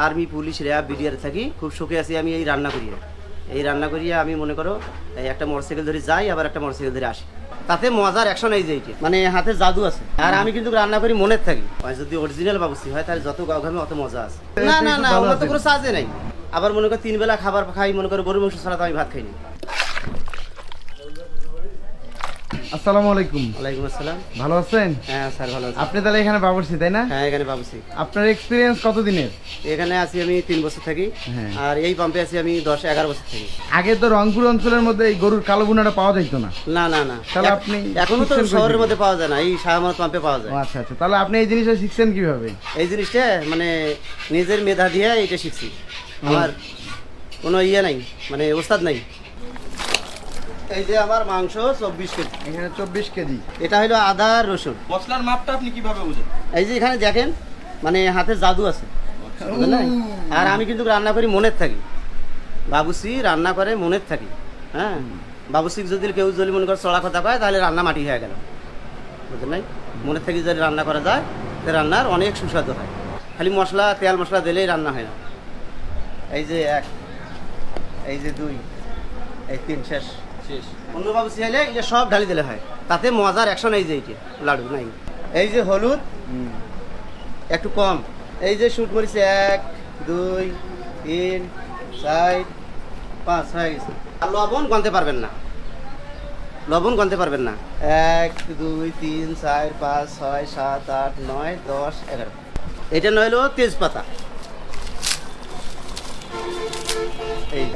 Army police RAB BDR থাকি খুব সুখে আছি আমি এই রান্না করিয়া আমি মনে করো এই একটা মোটরসাইকেল ধরে যাই আবার একটা মোটরসাইকেল ধরে আসি তাতে মজার অ্যাকশন এই যে এইটা মানে হাতে জাদু আছে আর আমি কিন্তু রান্না করি মনের থাকি যদি অরিজিনাল বাবুসি হয় তাহলে যত গাও ঘামে অত মজা আছে না না না ওটা তো কোনো সাজে নাই আবার মনে করো 3 বেলা খাবার খাই মনে করো গরুর মাংস ছাড়া তো আমি ভাত খাইনি। আসসালামু আলাইকুম। ওয়ালাইকুম আসসালাম। ভালো আছেন? হ্যাঁ স্যার ভালো আছি। আপনি তাহলে এখানে বাবুর্চি তাই না? হ্যাঁ এখানে বাবুর্চি। আপনার এক্সপিরিয়েন্স কতদিনের? এখানে আছি আমি 3 বছর থাকি আর এই পাম্পে আছি আমি 10-11 বছর থাকি। আগে তো রংপুর অঞ্চলের মধ্যে এই গরুর কালো ভুনাটা পাওয়া যেত না। না না না তাহলে আপনি এখনো তো শহরের মধ্যে পাওয়া যায় না, এই শাহমাত পাম্পে পাওয়া যায়। আচ্ছা আচ্ছা, তাহলে আপনি এই জিনিসটা শিখছেন কিভাবে? এই জিনিসটা মানে নিজের মেধা দিয়ে এটা শিখছি, আমার কোনো ইয়ে নাই মানে ওস্তাদ নাই। এই যে আমার মাংস 24 কেজি, এখানে 24 কেজি। এটা হলো আদা রসুন। মশলার মাপটা আপনি কিভাবে বুঝেন? এই যে এখানে দেখেন মানে হাতে জাদু আছে বুঝলেন? আর আমি কিন্তু রান্না করি মনের থাকি, বাবুসি রান্না করে মনের থাকি। হ্যাঁ বাবুসি যদি কেউ যদি মনে করে চড়া কথা কয় তাহলে রান্না মাটি হয়ে গেল বুঝলেন নাই? মনের থেকে যদি রান্না করা যায় তো রান্নার অনেক সুস্বাদু হয়, খালি মশলা তেল মশলা দিলেই রান্না হয় না। এই যে 1, এই যে 2, এই 3 শেষ। অন্য বাবুসি হলে এটা সব ঢালি দিলে হয়, তাতে মজার অ্যাকশন এই যে এইটা লাডু নাই। এই যে হলুদ একটু কম, এই যে শুট মরিচ 1, 2, 3, 4, 5 হয়ে গেছে। আর লবণ গনতে পারবেন না, লবণ গনতে পারবেন না। 1, 2, 3, 4, 5, 6, 7, 8, 9, 10, 11। এটা নইলো তেজপাতা।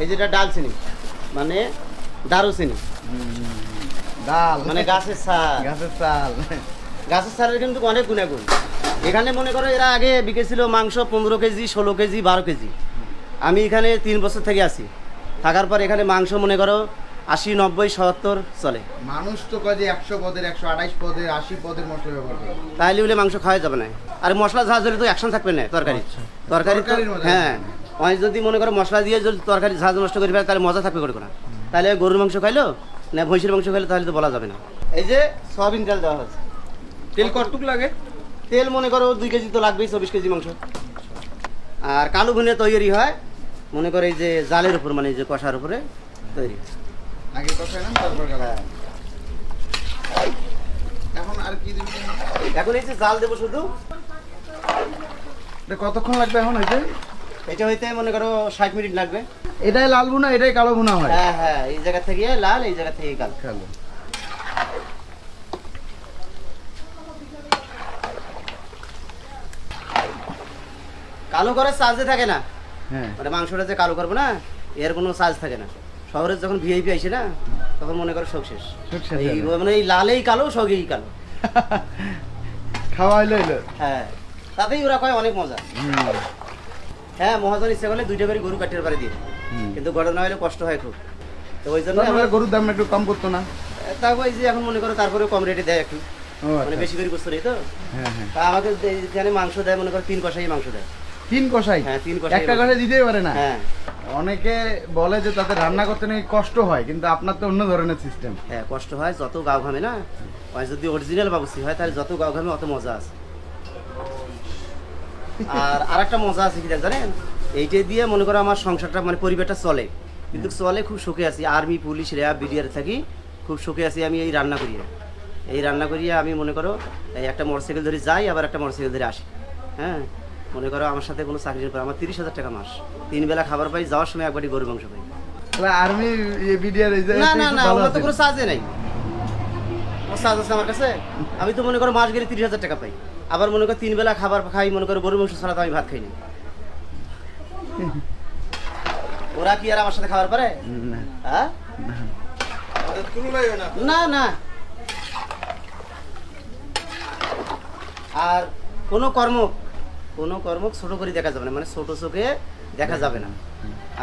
এই যেটা ডালচিনি মানে দারুচিনি, ডাল মানে গাছের ছাল। গাছের চাল। গাছের ছালের কিন্তু অনেক গুণাগুণ। এখানে মনে করো এরা আগে বিকেছিল মাংস 15 কেজি 16 কেজি 12 কেজি। আমি এখানে 3 বছর থেকে আছি, থাকার পর এখানে মাংস মনে করো 80, 90, 70 চলে। মানুষ তো কাজে 100 পদের 128 পদের 80 পদের মশলা ব্যবহার করে, তাইলে বলে মাংস খাওয়া যাবে না। আর মশলা ঝাঁজ হলে তো অ্যাকশন থাকবে না তরকারি। তরকারি তো হ্যাঁ অনেক যদি মনে করো মশলা দিয়ে যদি তরকারি ঝাঁজ নষ্ট করে ফেলে তাহলে মজা থাকবে করে না। তাহলে গরুর মাংস খাইলো না ভৈঁসির মাংস খাইলো তাহলে তো বলা যাবে না। এই যে সয়াবিন তেল দেওয়া হচ্ছে। তেল কতটুক লাগে? তেল মনে করো 2 কেজি তো লাগবেই, 24 কেজি মাংস। আর কালো ভুনে তৈরি হয় মনে করো এই যে জালের উপর মানে এই যে কষার উপরে তৈরি। আগে কষায় না তারপর গালা। এখন আর কি দিবেন? এখন এই যে জাল দেবো শুধু। এটা কতক্ষণ লাগবে এখন হইতে? এটা হইতে মনে করো 60 মিনিট লাগবে। এটাই লাল ভুনা এটাই কালো ভুনা হয়? হ্যাঁ হ্যাঁ, এই জায়গা থেকে লাল, এই জায়গা থেকে কালো। কালো। কালো করার চার্জে থাকে না, হ্যাঁ মানে মাংসটা যে কালো করবো না এর কোনো চার্জ থাকে না। শহরে যখন ভিআইপি আসে না তখন মনে করো সব শেষ। সব শেষ এই হয়ে মানে এই লালেই কালো সগেই কালো। খাওয়া হইলো হইলো। হ্যাঁ তাতেই ওরা কয় অনেক মজা। হ্যাঁ মহাজন ইচ্ছা করলে 2টা করে গরু কাটিয়ে পারে দিয়ে, কিন্তু ঘটনা হলে কষ্ট হয় খুব। তো ওই জন্য আমরা গরুর দাম একটু কম করতো না? তারপর এই যে এখন মনে করো তারপরে কম রেটে দেয় একটু, ও মানে বেশি করে করতে নেই তো। হ্যাঁ হ্যাঁ। তা আমাকে এখানে মাংস দেয় মনে করো 3 কষাই মাংস দেয়। 3 কষাই? হ্যাঁ 3 কষাই। একটা কষাই দিতেই পারে না? হ্যাঁ অনেকে বলে যে তাদের রান্না করতে নাকি কষ্ট হয়, কিন্তু আপনার তো অন্য ধরনের সিস্টেম। হ্যাঁ কষ্ট হয়, যত গাও ঘামে না যদি অরিজিনাল বাবুসি হয় তাহলে যত গাও ঘামে অত মজা আছে। আর আরেকটা মজা আছে কি জানেন? এইটা দিয়ে মনে করো আমার সংসারটা মানে পরিবারটা চলে, কিন্তু চলে খুব সুখে আছি। আর্মি পুলিশ র্যাব বিডিআর থাকি খুব সুখে আছি আমি এই রান্না করিয়া আমি মনে করো এই একটা মোটরসাইকেল ধরে যাই আবার একটা মোটরসাইকেল ধরে আসি। হ্যাঁ মনে করো আমার সাথে কোনো চাকরির পর আমার 30,000 টাকা মাস, 3 বেলা খাবার পাই, যাওয়ার সময় একবারই গরুর মাংস পাই। তাহলে আর্মি বিডিআর না না না ওটা তো কোনো চার্জে নাই, চার্জ আছে আমার কাছে। আমি তো মনে করো মাস গেলে 30,000 টাকা পাই, আবার মনে করো 3 বেলা খাবার খাই মনে করো গরুর মাংস ছাড়া তো আমি ভাত খাইনি। ওরা কি আর আমার সাথে খাবার পারে? হ্যাঁ না না। আর কোনো কর্ম ছোট করে দেখা যাবে না, মানে ছোট চোখে দেখা যাবে না।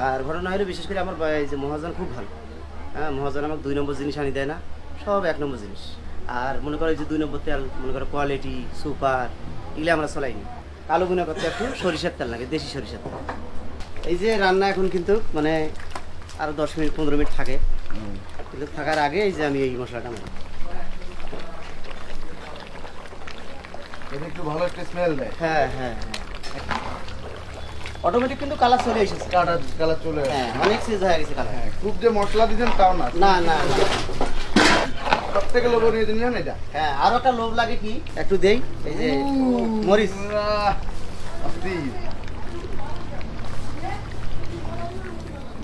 আর ঘটনা হলো বিশেষ করে আমার এই যে মহাজন খুব ভালো। হ্যাঁ মহাজন আমাকে 2 নম্বর জিনিস আনি দেয় না, সব 1 নম্বর জিনিস। আর মনে করো যে 2 নম্বর তেল মনে করো কোয়ালিটি সুপার এগুলো আমরা চলাইনি। কালো গুঁড়া করতে একটু সরিষার তেল লাগে, দেশি সরিষার তেল। এই যে রান্না এখন কিন্তু মানে আরো 10 মিনিট 15 মিনিট থাকে, কিন্তু থাকার আগে এই যে আমি এই মশলাটা মারি। এটা একটু ভালো একটা স্মেল দেয়। হ্যাঁ হ্যাঁ হ্যাঁ অটোমেটিক কিন্তু কালার চলে এসেছে। কালার চলে আসে। হ্যাঁ, অনেক চেঞ্জ হয়ে গেছে কালার। হ্যাঁ, খুব যে মশলা দিচ্ছেন তাও না। না না না। সব থেকে লোভনীয় জিনিস জানেন এটা? হ্যাঁ, আরো একটা লোভ লাগে কি একটু দেই, এই যে মরিচ। আপনি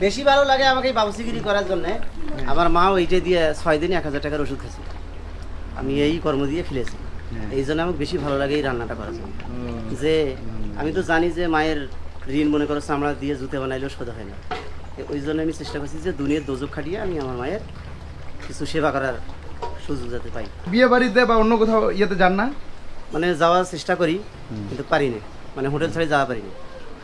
বেশি ভালো লাগে আমাকে এই বাবুসিগিরি করার জন্য। আমার মা ওইটা দিয়ে 6 দিনে 1000 টাকার ওষুধ খাচ্ছে। আমি এই কর্ম দিয়ে খেলেছি। হ্যাঁ। এই জন্য আমাকে বেশি ভালো লাগে এই রান্নাটা করার জন্য। যে আমি তো জানি যে মায়ের ঋণ মনে করো চামড়া দিয়ে জুতে বানাইলেও সোজা হয় না। ওই জন্য আমি চেষ্টা করছি যে দুনিয়ার দোজক খাটিয়ে আমি আমার মায়ের কিছু সেবা করার সুযোগ যাতে পাই। বিয়ে বাড়িতে বা অন্য কোথাও ইয়েতে যান না? মানে যাওয়ার চেষ্টা করি কিন্তু পারি না, মানে হোটেল ছাড়া যাওয়া পারি না।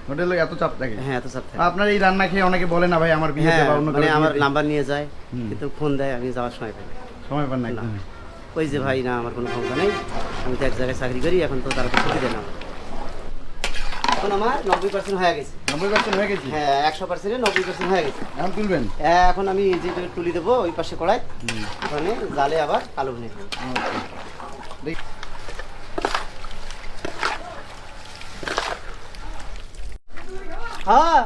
হোটেলে এত চাপ থাকে? হ্যাঁ, এত চাপ থাকে। আপনার এই রান্না খেয়ে অনেকে বলে না ভাই আমার বিয়েতে হ্যাঁ, বা অন্য মানে কারো আমার বিয়েতে। নাম্বার নিয়ে যায় হুম। কিন্তু ফোন দেয়, আমি যাওয়ার সময় পাই না। সময় পান না না। একদমই। ওই যে ভাই না আমার কোনো ক্ষমতা নেই, আমি তো এক জায়গায় চাকরি করি, এখন তো তারা তো ছুটি দেয় না। এখন আমার 90% হয়ে গেছে। 90% হয়ে গেছি। হ্যাঁ, 100% 90% হয়ে গেছে। এখন তুলবেন? এখন আমি যে তুলি দেবো ওই পাশে কড়াই, ওখানে জালে আবার আলু ভেঙে দেবো। দেখি। হ্যাঁ